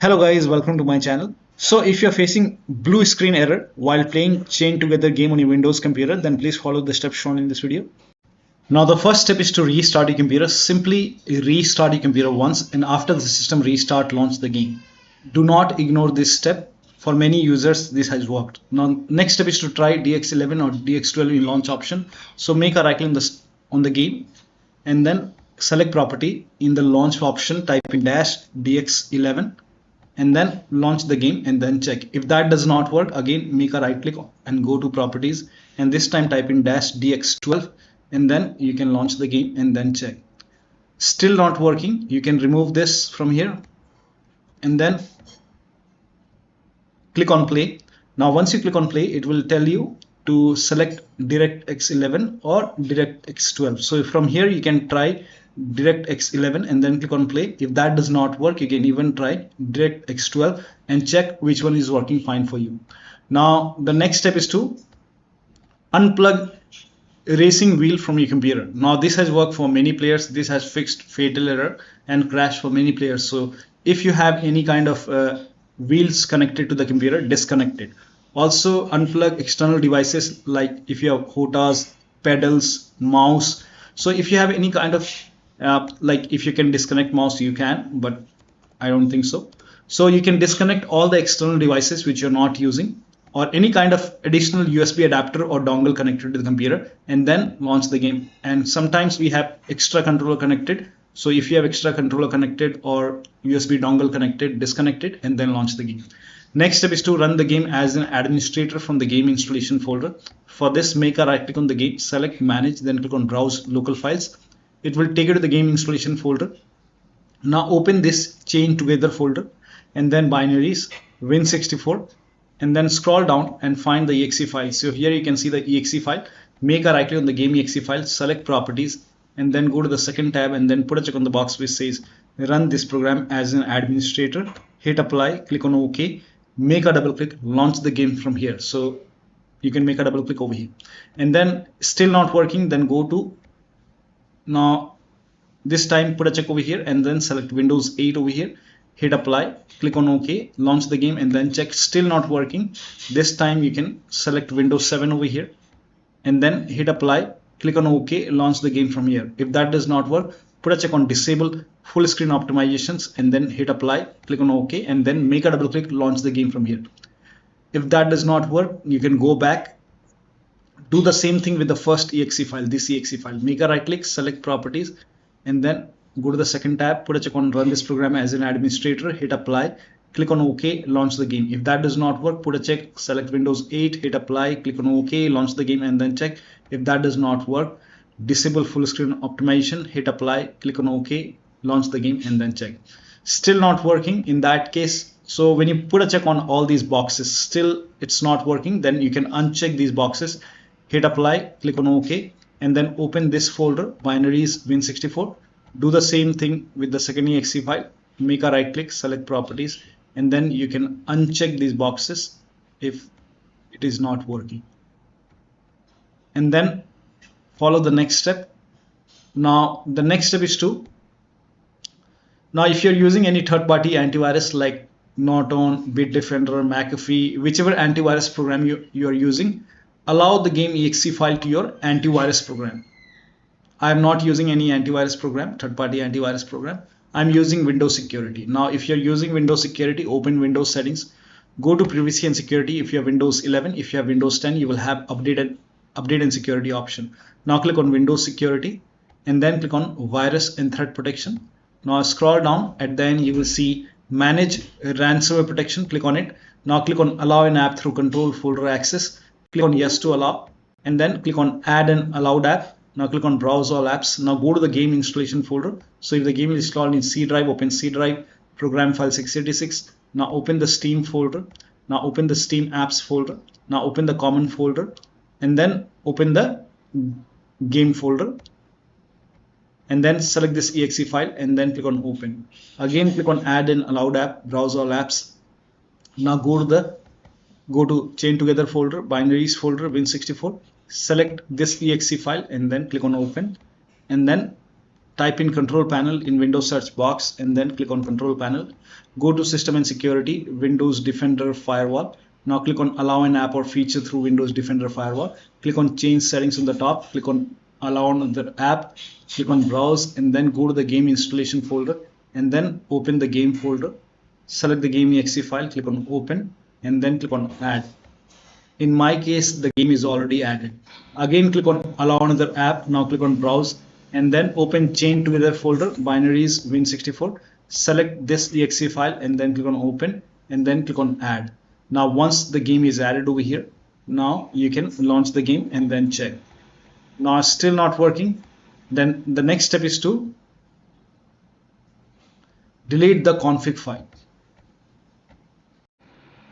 Hello guys, welcome to my channel. So if you're facing blue screen error while playing chain together game on your Windows computer, then please follow the steps shown in this video. Now the first step is to restart your computer. Simply restart your computer once, and after the system restart, launch the game. Do not ignore this step. For many users this has worked. Now next step is to try DX11 or DX12 in launch option. So make a right click on the game and then select property. In the launch option type in dash DX11 and then launch the game and then check. If that does not work, again make a right click and go to properties, and this time type in dash DX12 and then you can launch the game and then check. Still not working, you can remove this from here and then click on play. Now once you click on play, it will tell you to select DirectX 11 or DirectX 12. So from here you can try DirectX 11 and then click on play. If that does not work, you can even try DirectX 12 and check which one is working fine for you. Now the next step is to unplug racing wheel from your computer. Now this has worked for many players. This has fixed fatal error and crash for many players. So if you have any kind of wheels connected to the computer, disconnect it. Also unplug external devices like if you have hotas, pedals, mouse. So if you have any kind of like if you can disconnect mouse, you can, but I don't think so. So you can disconnect all the external devices which you're not using, or any kind of additional USB adapter or dongle connected to the computer, and then launch the game. And sometimes we have extra controller connected. So if you have extra controller connected or USB dongle connected, disconnect it and then launch the game. Next step is to run the game as an administrator from the game installation folder. For this, make a right click on the game, select manage, then click on browse local files. It will take you to the game installation folder. Now open this chain together folder and then binaries Win64 and then scroll down and find the exe file. So here you can see the exe file. Make a right click on the game exe file, select properties, and then go to the second tab and then put a check on the box which says run this program as an administrator. Hit apply, click on OK, make a double click, launch the game from here. So you can make a double click over here, and then still not working, then go to, now this time put a check over here and then select Windows 8 over here, hit apply, click on OK, launch the game and then check. Still not working. This time you can select Windows 7 over here and then hit apply, click on OK, launch the game from here. If that does not work, put a check on disable full screen optimizations and then hit apply, click on OK and then make a double click, launch the game from here. If that does not work, you can go back, do the same thing with the first exe file, this exe file. Make a right click, select properties and then go to the second tab, put a check on run this program as an administrator, hit apply, click on OK, launch the game. If that does not work, put a check, select Windows 8, hit apply, click on OK, launch the game and then check. If that does not work, disable full screen optimization, hit apply, click on OK, launch the game and then check. Still not working. In that case, so when you put a check on all these boxes, still it's not working, then you can uncheck these boxes, hit apply, click on OK and then open this folder binaries Win64. Do the same thing with the second exe file, make a right click, select properties and then you can uncheck these boxes if it is not working and then follow the next step. Now the next step is to, now if you're using any third-party antivirus like Norton, Bitdefender, McAfee, whichever antivirus program you are using, allow the game exe file to your antivirus program. I am not using any antivirus program, third-party antivirus program. I'm using Windows Security. Now if you're using Windows Security, open Windows settings, go to privacy and security. If you have Windows 11, if you have Windows 10, you will have update and security option. Now click on Windows Security and then click on virus and threat protection. Now scroll down, at the end you will see manage ransomware protection, click on it. Now click on allow an app through control folder access, click on yes to allow and then click on add an allowed app. Now click on browse all apps. Now go to the game installation folder. So if the game is installed in C drive, open C drive, program file 686. Now open the Steam folder. Now open the Steam apps folder. Now open the common folder and then open the game folder and then select this exe file and then click on open. Again click on add an allowed app, browse all apps. Now go to chain together folder, binaries folder, Win64. Select this exe file and then click on open and then type in control panel in Windows search box and then click on control panel. Go to system and security, Windows Defender Firewall. Now click on allow an app or feature through Windows Defender Firewall. Click on change settings on the top, click on allow on the app, click on browse and then go to the game installation folder and then open the game folder. Select the game exe file, click on open and then click on add. In my case, the game is already added. Again, click on allow another app. Now click on browse and then open chain together folder, binaries win64. Select this exe file and then click on open and then click on add. Now once the game is added over here, now you can launch the game and then check. Now it's still not working. Then the next step is to delete the config file.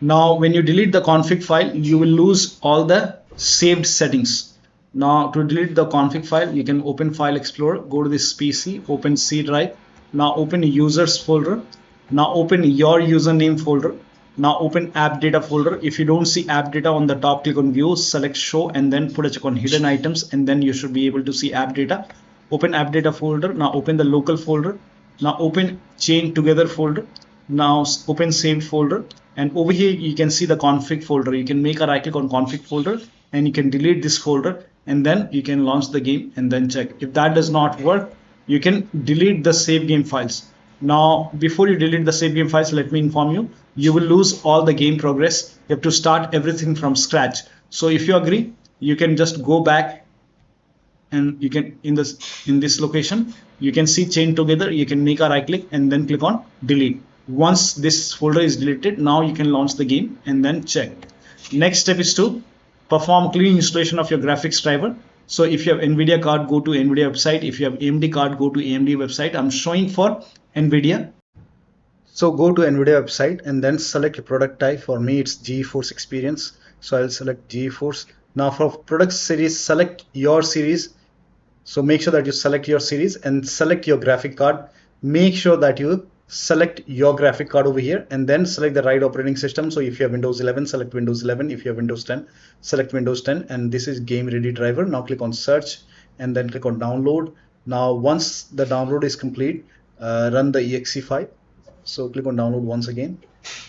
Now when you delete the config file, you will lose all the saved settings. Now to delete the config file, you can open File Explorer, go to this PC, open C drive. Now open users folder. Now open your username folder. Now open app data folder. If you don't see app data on the top, click on view, select show and then put a check on hidden items and then you should be able to see app data. Open app data folder. Now open the local folder. Now open chain together folder. Now open saved folder and over here you can see the config folder. You can make a right click on config folder and you can delete this folder and then you can launch the game and then check. If that does not work, you can delete the save game files. Now before you delete the save game files, let me inform you, you will lose all the game progress. You have to start everything from scratch. So if you agree, you can just go back and you can in this location you can see chain together. You can make a right click and then click on delete. Once this folder is deleted, now you can launch the game and then check. Next step is to perform clean installation of your graphics driver. So if you have NVIDIA card, go to NVIDIA website. If you have AMD card, go to AMD website. I'm showing for NVIDIA. So go to NVIDIA website and then select your product type. For me, it's GeForce Experience. So I'll select GeForce. Now for product series, select your series. So make sure that you select your series and select your graphic card. Make sure that you select your graphic card over here and then select the right operating system. So if you have Windows 11, select Windows 11. If you have Windows 10, select Windows 10 and this is game ready driver. Now click on search and then click on download. Now once the download is complete, run the exe file. So click on download once again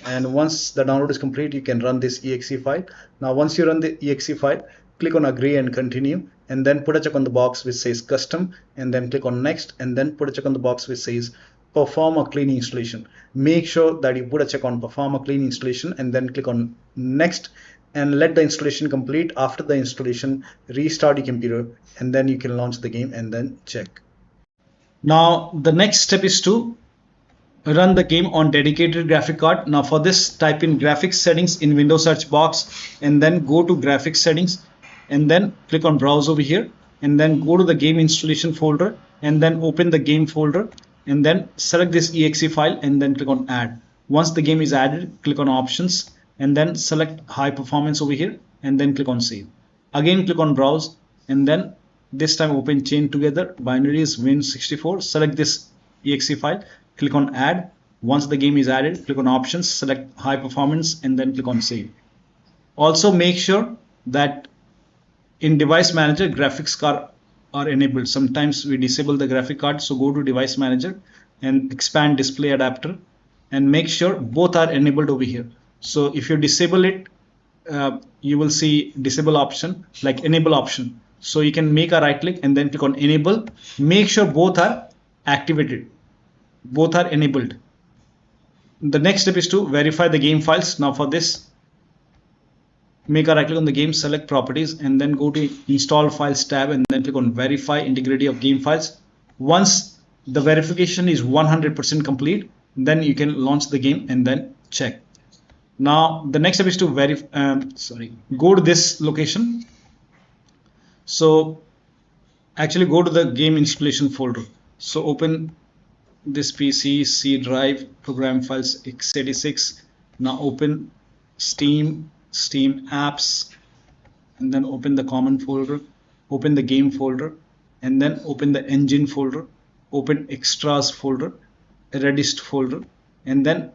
and once the download is complete, you can run this exe file. Now once you run the exe file, click on agree and continue and then put a check on the box which says custom and then click on next and then put a check on the box which says perform a clean installation. Make sure that you put a check on perform a clean installation and then click on next and let the installation complete. After the installation, restart your computer and then you can launch the game and then check. Now the next step is to run the game on dedicated graphic card. Now for this, type in graphics settings in Windows search box and then go to graphics settings and then click on browse over here and then go to the game installation folder and then open the game folder and then select this exe file and then click on add. Once the game is added, click on options and then select high performance over here and then click on save. Again click on browse and then this time open chain together, binaries win64. Select this exe file, click on add. Once the game is added, click on options, select high performance and then click on save. Also make sure that in device manager graphics card are enabled. Sometimes we disable the graphic card, so go to device manager and expand display adapter and make sure both are enabled over here. So if you disable it, you will see disable option like enable option. So you can make a right click and then click on enable. Make sure both are activated, both are enabled. The next step is to verify the game files. Now for this, make a right click on the game, select properties and then go to install files tab and then click on verify integrity of game files. Once the verification is 100% complete, then you can launch the game and then check. Now the next step is to go to this location. So actually go to the game installation folder. So open this PC, C drive, program files x86. Now open Steam apps and then open the common folder, open the game folder and then open the engine folder, open extras folder, Redist folder and then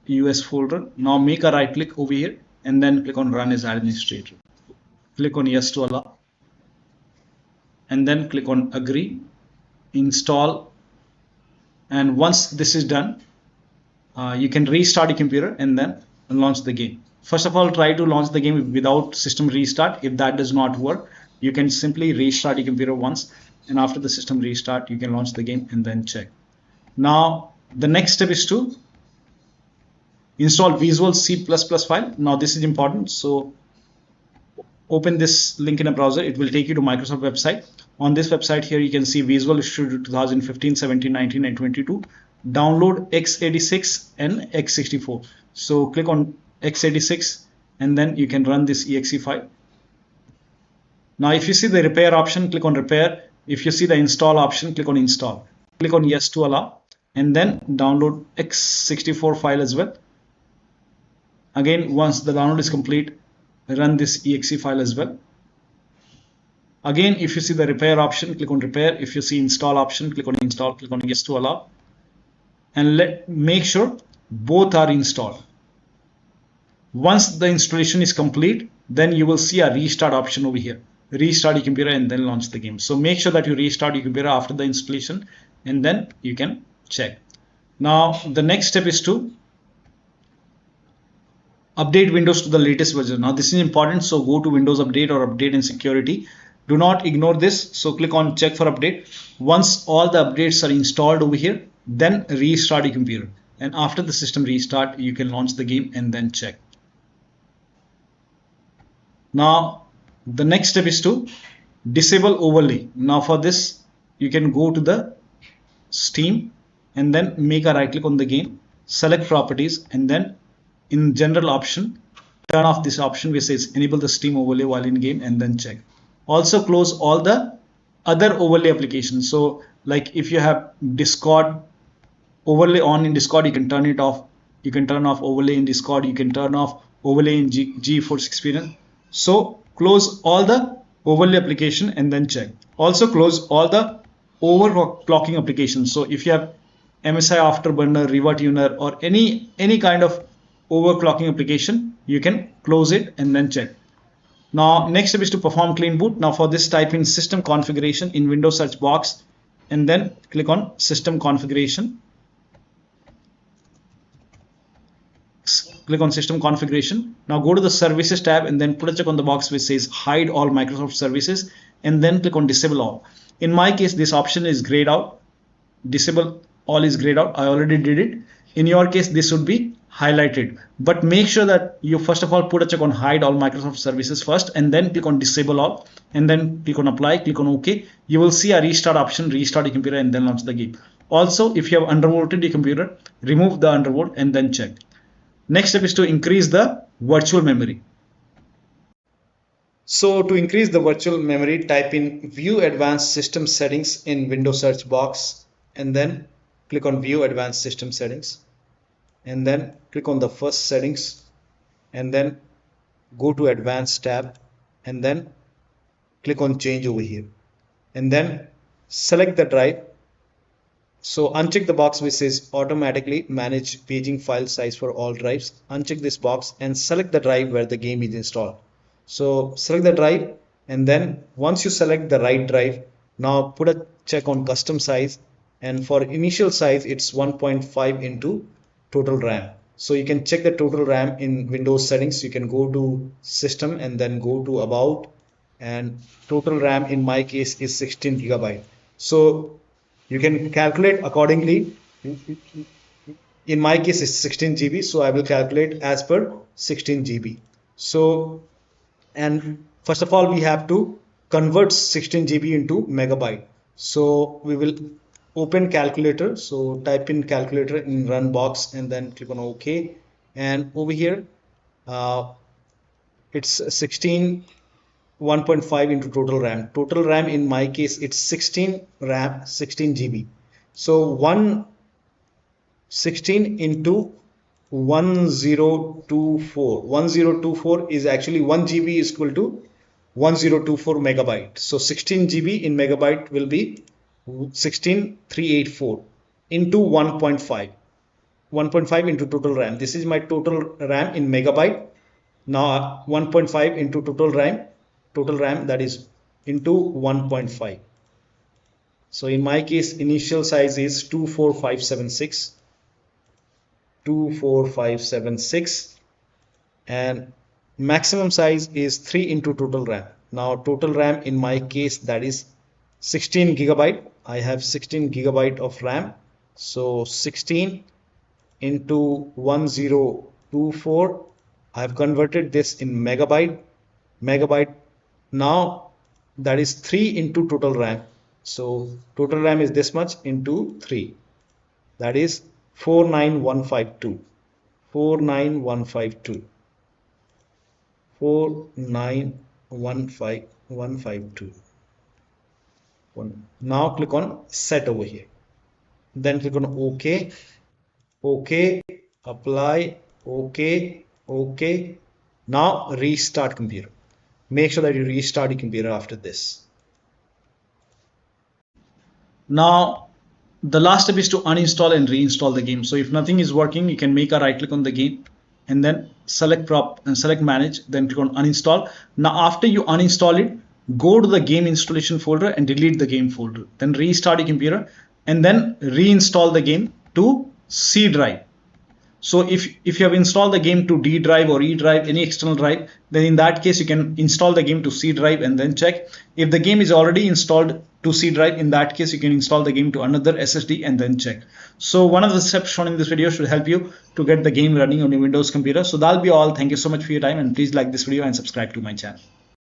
US folder. Now make a right click over here and then click on run as administrator. Click on yes to allow and then click on agree install, and once this is done, you can restart your computer and then launch the game. First of all, try to launch the game without system restart. If that does not work, you can simply restart your computer once, and after the system restart, you can launch the game and then check. Now, the next step is to install Visual C++ file. Now, this is important. So, open this link in a browser. It will take you to Microsoft website. On this website here, you can see Visual Studio 2015, 17, 19, and 22. Download x86 and x64. So click on x86 and then you can run this exe file. Now if you see the repair option, click on repair. If you see the install option, click on install. Click on yes to allow and then download x64 file as well. Again, once the download is complete, run this exe file as well. Again, if you see the repair option, click on repair. If you see install option, click on install, click on yes to allow. And make sure both are installed. Once the installation is complete, then you will see a restart option over here. Restart your computer and then launch the game. So make sure that you restart your computer after the installation and then you can check. Now the next step is to update Windows to the latest version. Now this is important, so go to Windows Update or Update and Security. Do not ignore this. So click on check for update. Once all the updates are installed over here, then restart your computer, and after the system restart you can launch the game and then check. Now the next step is to disable overlay. Now for this you can go to the Steam and then make a right click on the game, select properties, and then in general option turn off this option which says enable the Steam overlay while in game and then check. Also close all the other overlay applications. So like if you have Discord overlay on in Discord, you can turn it off. You can turn off overlay in Discord. You can turn off overlay in GeForce Experience. So close all the overlay application and then check. Also close all the overclocking applications. So if you have MSI Afterburner, RivaTuner, or any kind of overclocking application, you can close it and then check. Now next step is to perform clean boot. Now for this, type in system configuration in Windows search box and then click on system configuration. Click on system configuration. Now go to the services tab and then put a check on the box which says hide all Microsoft services and then click on disable all. In my case, this option is grayed out. Disable all is grayed out. I already did it. In your case, this would be highlighted, but make sure that you first of all put a check on hide all Microsoft services first and then click on disable all and then click on apply, click on OK. You will see a restart option, restart your computer and then launch the game. Also, if you have undervolted your computer, remove the undervolt and then check. Next step is to increase the virtual memory. So to increase the virtual memory, type in view advanced system settings in Windows search box and then click on view advanced system settings and then click on the first settings and then go to advanced tab and then click on change over here and then select the drive. So uncheck the box which says automatically manage paging file size for all drives. Uncheck this box and select the drive where the game is installed. So select the drive and then once you select the right drive, now put a check on custom size, and for initial size it's 1.5 into total RAM. So you can check the total RAM in Windows settings. You can go to system and then go to about, and total RAM in my case is 16 GB. So you can calculate accordingly. In my case it's 16 GB, so I will calculate as per 16 GB. So, and first of all we have to convert 16 GB into megabyte. So we will open calculator. So type in calculator in run box and then click on OK, and over here it's 1.5 into total RAM. Total RAM in my case it's 16 GB. So 116 into 1024 is actually 1 GB is equal to 1024 megabyte. So 16 GB in megabyte will be 16384 into 1.5 into total RAM. This is my total RAM in megabyte. Now 1.5 into total RAM that is into 1.5. So in my case, initial size is 24576 and maximum size is 3 into total RAM. Now total RAM in my case, that is 16 gigabyte. I have 16 gigabyte of RAM. So 16 into 1024. I have converted this in megabyte. Now that is 3 into total RAM. So total RAM is this much into 3. That is 49152. 49152. 4915152. Now click on set over here. Then click on OK. OK. Apply. OK. OK. Now restart computer. Make sure that you restart your computer after this. Now the last step is to uninstall and reinstall the game. So if nothing is working, you can make a right click on the game and then select prop and select manage, then click on uninstall. Now after you uninstall it, go to the game installation folder and delete the game folder. Then restart your computer and then reinstall the game to C drive. So if you have installed the game to D drive or E drive, any external drive, then in that case you can install the game to C drive and then check. If the game is already installed to C drive, in that case you can install the game to another SSD and then check. So one of the steps shown in this video should help you to get the game running on your Windows computer. So that'll be all. Thank you so much for your time and please like this video and subscribe to my channel.